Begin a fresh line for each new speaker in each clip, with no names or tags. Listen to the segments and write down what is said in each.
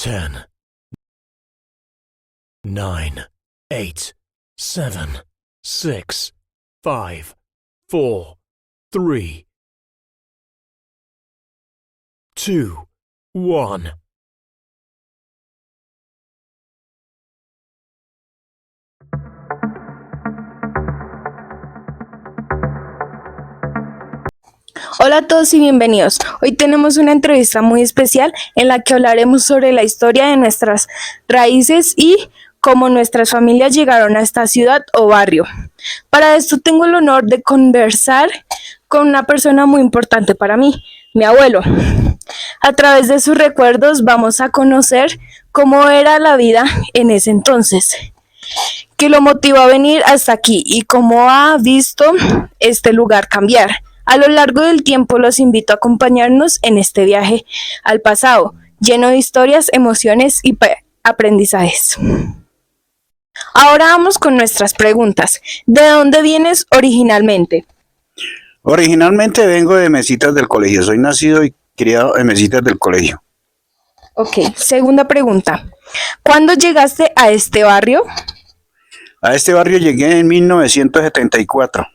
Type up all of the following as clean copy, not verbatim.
10, 9, 8, 7, 6, 5, 4, 3, 2, 1.
Hola a todos y bienvenidos. Hoy tenemos una entrevista muy especial en la que hablaremos sobre la historia de nuestras raíces y cómo nuestras familias llegaron a esta ciudad o barrio. Para esto tengo el honor de conversar con una persona muy importante para mí, mi abuelo. A través de sus recuerdos vamos a conocer cómo era la vida en ese entonces, qué lo motivó a venir hasta aquí y cómo ha visto este lugar cambiar. A lo largo del tiempo los invito a acompañarnos en este viaje al pasado, lleno de historias, emociones y aprendizajes. Ahora vamos con nuestras preguntas. ¿De dónde vienes originalmente?
Originalmente vengo de Mesitas del Colegio. Soy nacido y criado en Mesitas del Colegio.
Ok, segunda pregunta. ¿Cuándo llegaste a este barrio?
A este barrio llegué en 1974,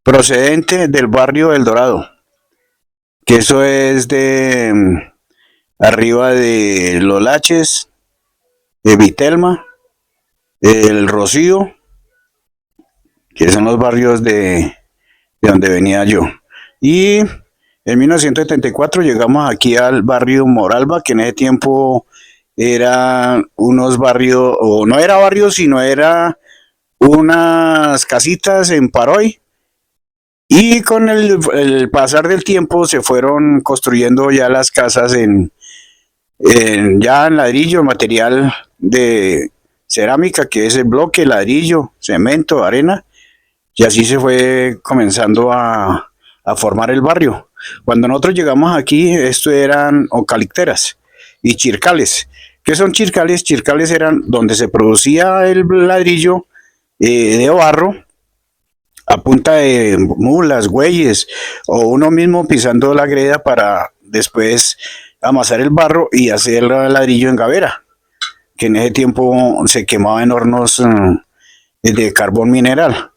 procedente del barrio El Dorado, que eso es de arriba de Los Laches, de Vitelma, El Rocío, que son los barrios de donde venía yo. Y en 1974 llegamos aquí al barrio Moralba, que en ese tiempo eran unos barrios, o no era barrio, sino era unas casitas en Paroy. Y con el pasar del tiempo se fueron construyendo ya las casas ya en ladrillo, material de cerámica, que es el bloque, ladrillo, cemento, arena. Y así se fue comenzando a formar el barrio. Cuando nosotros llegamos aquí, esto eran eucalipteras y chircales. ¿Qué son chircales? Chircales eran donde se producía el ladrillo de barro a punta de mulas, güeyes, o uno mismo pisando la greda para después amasar el barro y hacer el ladrillo en gavera, que en ese tiempo se quemaba en hornos de carbón mineral.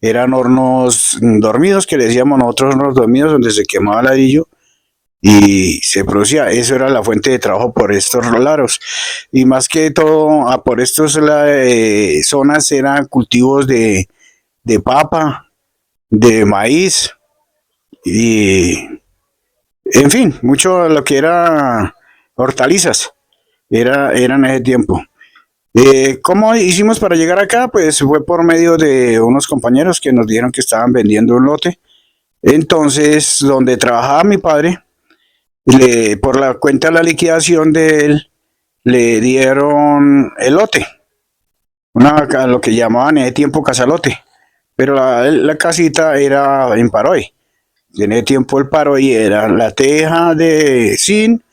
Eran hornos dormidos, que le decíamos nosotros, hornos dormidos, donde se quemaba el ladrillo y se producía. Eso era la fuente de trabajo por estos laros. Y más que todo, por estas zonas eran cultivos de papa, de maíz y, en fin, mucho lo que era hortalizas, era en ese tiempo. ¿Cómo hicimos para llegar acá? Pues fue por medio de unos compañeros que nos dijeron que estaban vendiendo un lote. Entonces, donde trabajaba mi padre, por la cuenta de la liquidación de él, le dieron el lote, lo que llamaban en ese tiempo casalote, pero la casita era en Paroy. En ese tiempo el Paroy era la teja de zinc,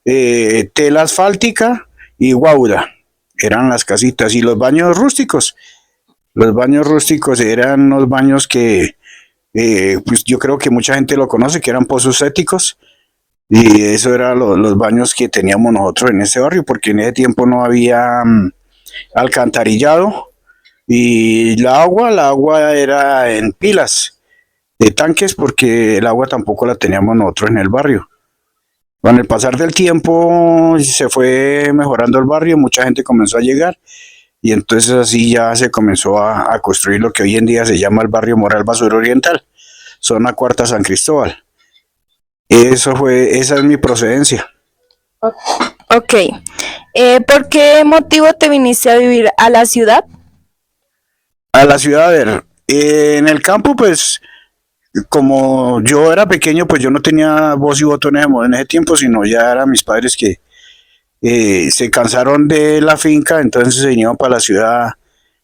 tela asfáltica y guauda. Eran las casitas y los baños rústicos. Los baños rústicos eran unos baños que pues yo creo que mucha gente lo conoce, que eran pozos sépticos. Y eso eran los baños que teníamos nosotros en ese barrio, porque en ese tiempo no había alcantarillado y la agua era en pilas de tanques, porque el agua tampoco la teníamos nosotros en el barrio. Con el pasar del tiempo se fue mejorando el barrio, mucha gente comenzó a llegar y entonces así ya se comenzó a construir lo que hoy en día se llama el barrio Moralba Suroriental, zona Cuarta San Cristóbal. Esa es mi procedencia.
Ok. ¿Por qué motivo te viniste a vivir a la ciudad?
A la ciudad, a ver, en el campo, pues, como yo era pequeño, pues yo no tenía voz y voto en ese tiempo, sino ya eran mis padres que se cansaron de la finca, entonces se vinieron para la ciudad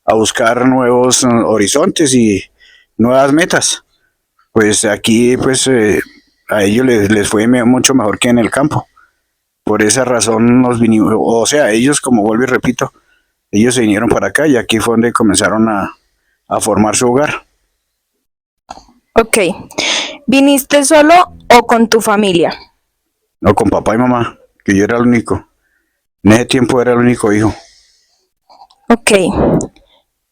a buscar nuevos horizontes y nuevas metas. Pues aquí, pues, a ellos les fue mucho mejor que en el campo. Por esa razón nos vinimos, o sea, ellos, como vuelvo y repito, ellos se vinieron para acá y aquí fue donde comenzaron a formar su hogar.
Ok. ¿Viniste solo o con tu familia?
No, con papá y mamá, que yo era el único. En ese tiempo era el único hijo.
Ok.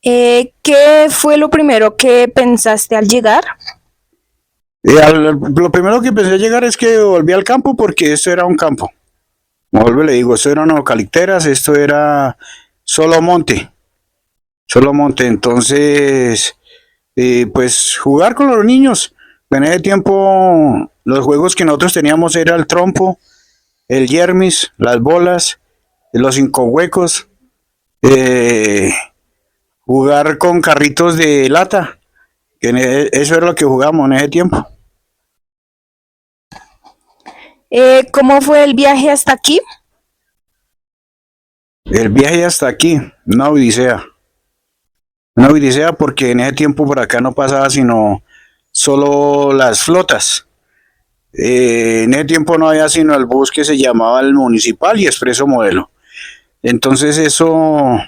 ¿Qué fue lo primero que pensaste al llegar?
Lo primero que pensé llegar es que volví al campo porque esto era un campo. Como vuelvo y le digo, esto eran eucalipteras, esto era solo monte, solo monte. Entonces, pues jugar con los niños. En ese tiempo, los juegos que nosotros teníamos era el trompo, el yermis, las bolas, los cinco huecos, eh, jugar con carritos de lata. Eso era lo que jugábamos en ese tiempo.
¿Cómo fue el viaje hasta aquí?
El viaje hasta aquí, una odisea porque en ese tiempo por acá no pasaba sino solo las flotas. En ese tiempo no había sino el bus que se llamaba el Municipal y Expreso Modelo. Entonces eso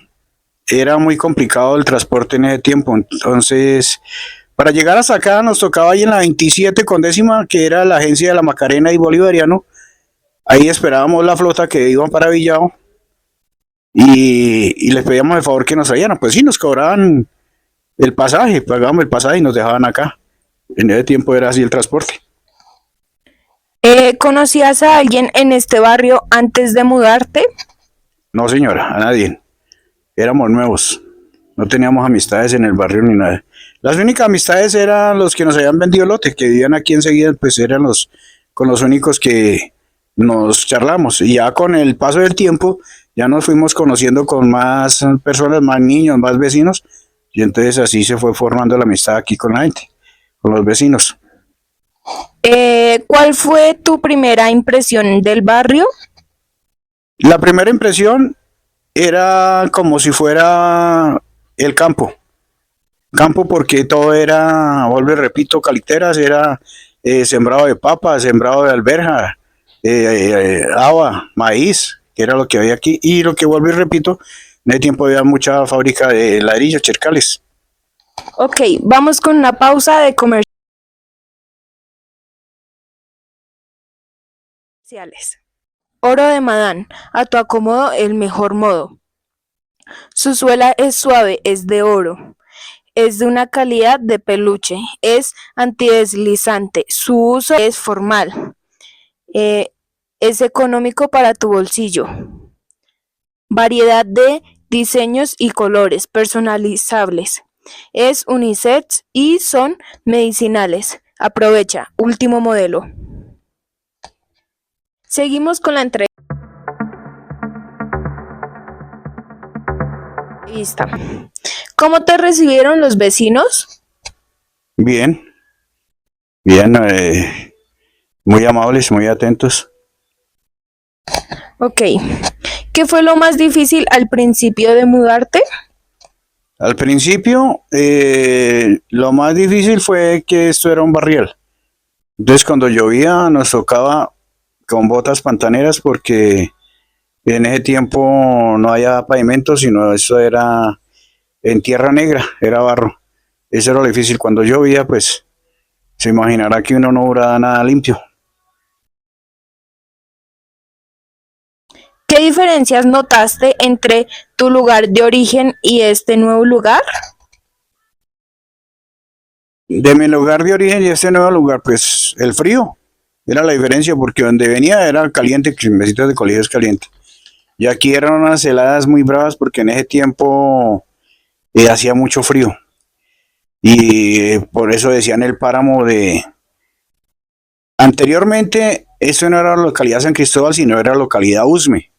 era muy complicado el transporte en ese tiempo. Entonces, para llegar hasta acá nos tocaba ahí en la 27 con décima, que era la agencia de la Macarena y Bolivariano. Ahí esperábamos la flota que iba para Villao y les pedíamos el favor que nos trajeran. Pues sí, nos cobraban el pasaje, pagábamos el pasaje y nos dejaban acá. En ese tiempo era así el transporte.
¿Conocías a alguien en este barrio antes de mudarte?
No, señora, a nadie. Éramos nuevos. No teníamos amistades en el barrio ni nada. Las únicas amistades eran los que nos habían vendido lote, que vivían aquí enseguida, pues eran con los únicos que nos charlamos. Y ya con el paso del tiempo, ya nos fuimos conociendo con más personas, más niños, más vecinos. Y entonces así se fue formando la amistad aquí con la gente, con los vecinos.
¿Cuál fue tu primera impresión del barrio?
La primera impresión era como si fuera el campo. Campo porque todo era, vuelvo y repito, caliteras, era sembrado de papa, sembrado de alberja, haba, maíz, que era lo que había aquí. Y lo que vuelvo y repito, en ese tiempo había mucha fábrica de ladrillos, chercales.
Ok, vamos con una pausa de comerciales. Oro de Madán, a tu acomodo el mejor modo. Su suela es suave, es de oro. Es de una calidad de peluche, es antideslizante, su uso es formal, es económico para tu bolsillo. Variedad de diseños y colores personalizables. Es unisex y son medicinales. Aprovecha, último modelo. Seguimos con la entrevista. ¿Cómo te recibieron los vecinos?
Bien, bien, muy amables, muy atentos.
Ok. ¿Qué fue lo más difícil al principio de mudarte?
Al principio, lo más difícil fue que esto era un barrial. Entonces, cuando llovía, nos tocaba con botas pantaneras porque en ese tiempo no había pavimento, sino eso era en tierra negra, era barro. Eso era lo difícil. Cuando llovía, pues se imaginará que uno no duraba nada limpio.
¿Qué diferencias notaste entre tu lugar de origen y este nuevo lugar?
De mi lugar de origen y este nuevo lugar, pues el frío era la diferencia porque donde venía era caliente, que mesitas de colegio es caliente. Y aquí eran unas heladas muy bravas porque en ese tiempo hacía mucho frío. Y por eso decían el páramo de... Anteriormente, esto no era la localidad San Cristóbal, sino era la localidad Usme.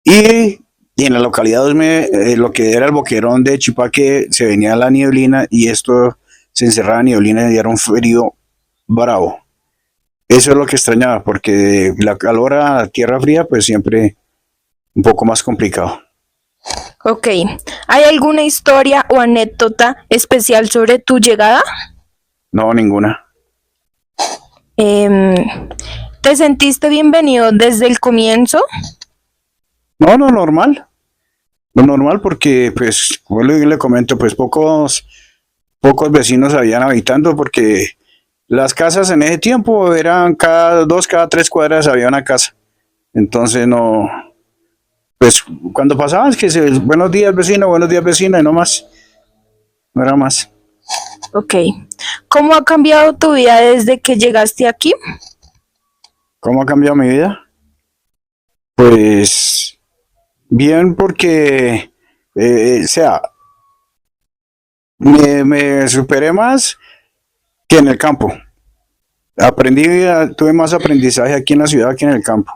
Y en la localidad Usme, lo que era el boquerón de Chipaque, se venía la nieblina y esto se encerraba en nieblina y era un frío bravo. Eso es lo que extrañaba, porque la calor a la tierra fría, pues siempre un poco más complicado.
Ok. ¿Hay alguna historia o anécdota especial sobre tu llegada?
No, ninguna.
¿Te sentiste bienvenido desde el comienzo?
No, lo normal. Lo normal porque, pues, como le comento, pues pocos vecinos habían habitando porque las casas en ese tiempo eran cada 2, cada 3 cuadras había una casa. Entonces no Pues cuando pasaban, buenos días vecino, y no más, no era más.
Ok. ¿Cómo ha cambiado tu vida desde que llegaste aquí?
¿Cómo ha cambiado mi vida? Pues bien, porque, o sea, me superé más que en el campo. Tuve más aprendizaje aquí en la ciudad que en el campo.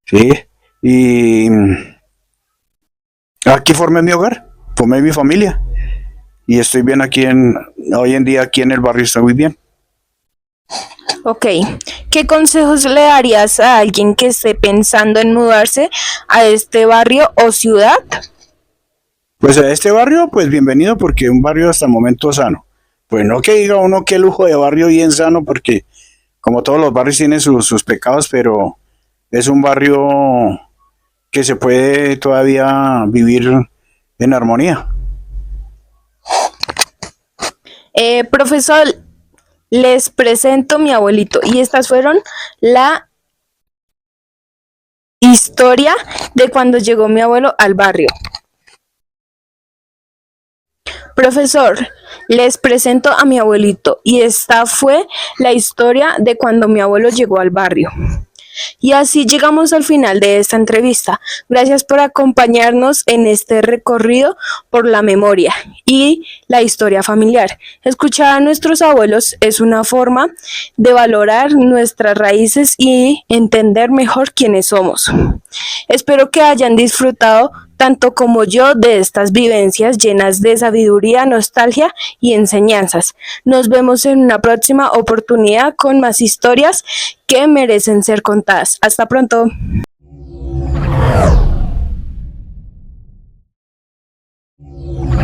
Sí, y aquí formé mi hogar, formé mi familia y estoy bien hoy en día aquí en el barrio estoy muy bien.
Ok. ¿Qué consejos le darías a alguien que esté pensando en mudarse a este barrio o ciudad?
Pues a este barrio, pues bienvenido porque es un barrio hasta el momento sano. Pues no que diga uno qué lujo de barrio bien sano porque como todos los barrios tienen sus pecados, pero es un barrio que se puede todavía vivir en armonía.
Profesor, les presento a mi abuelito y estas fueron la historia de cuando llegó mi abuelo al barrio. Profesor, les presento a mi abuelito y esta fue la historia de cuando mi abuelo llegó al barrio. Y así llegamos al final de esta entrevista. Gracias por acompañarnos en este recorrido por la memoria y la historia familiar. Escuchar a nuestros abuelos es una forma de valorar nuestras raíces y entender mejor quiénes somos. Espero que hayan disfrutado tanto como yo de estas vivencias llenas de sabiduría, nostalgia y enseñanzas. Nos vemos en una próxima oportunidad con más historias que merecen ser contadas. Hasta pronto.